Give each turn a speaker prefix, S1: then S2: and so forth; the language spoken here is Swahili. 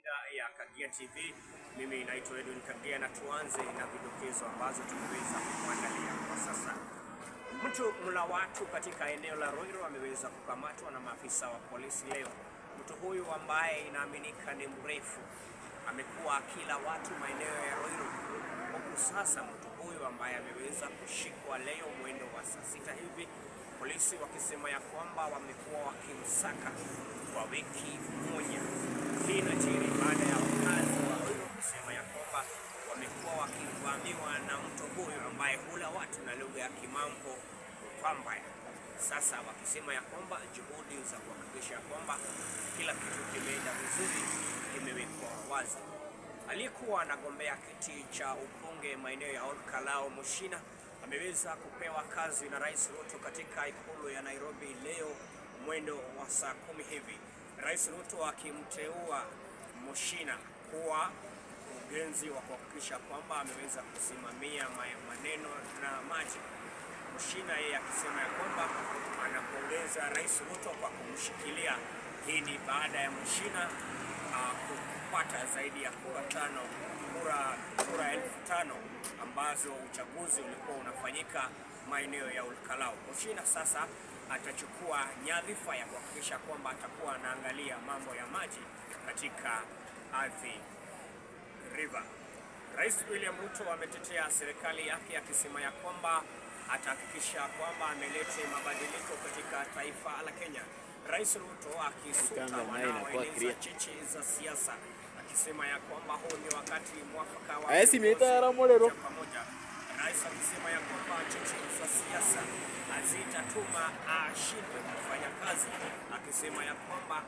S1: runinga ya Kagea TV. Mimi naitwa Edwin Kagea na tuanze na vidokezo ambazo tumeweza kuandalia kwa sasa. Mtu mla watu katika eneo la Ruiru ameweza kukamatwa na maafisa wa polisi leo. Mtu huyu ambaye inaaminika ni mrefu amekuwa akila watu maeneo ya Ruiru. Huku sasa mtu huyu ambaye ameweza kushikwa leo mwendo wa saa 6 hivi, polisi wakisema ya kwamba wamekuwa wakimsaka kwa wiki moja. Hii inajiri baada ya wakazi wa Ruiru kusema ya kwamba wamekuwa wakivamiwa na mtu huyu ambaye hula watu na lugha ya Kimambo kwamba sasa wakisema ya kwamba juhudi za kuhakikisha kwamba kila kitu kimeenda vizuri kimewekwa wazi. Aliyekuwa anagombea kiti cha ubunge maeneo ya Olkalao Mushina ameweza kupewa kazi na Rais Ruto katika ikulu ya Nairobi leo mwendo wa saa 10 hivi. Rais Ruto akimteua Mushina kuwa mkurugenzi wa kuhakikisha kwamba ameweza kusimamia maneno na maji. Mushina yeye akisema ya kwamba anapongeza Rais Ruto kwa kumshikilia. Hii ni baada ya Mushina kupata zaidi ya kura 5,000 ambazo uchaguzi ulikuwa unafanyika maeneo ya Olkalao. Mushina sasa atachukua nyadhifa ya kuhakikisha kwamba atakuwa anaangalia mambo ya maji katika Athi River. Rais William Ruto ametetea serikali yake akisema ya kwamba atahakikisha kwamba amelete mabadiliko katika taifa la Kenya. Rais Ruto akisuta wanaoeneza cheche za siasa akisema ya kwamba huu ni wakati mwafaka wa pamoja. Rais akisema ya kwamba cheche za siasa hazitatuma ashindwe kufanya kazi, akisema ya kwamba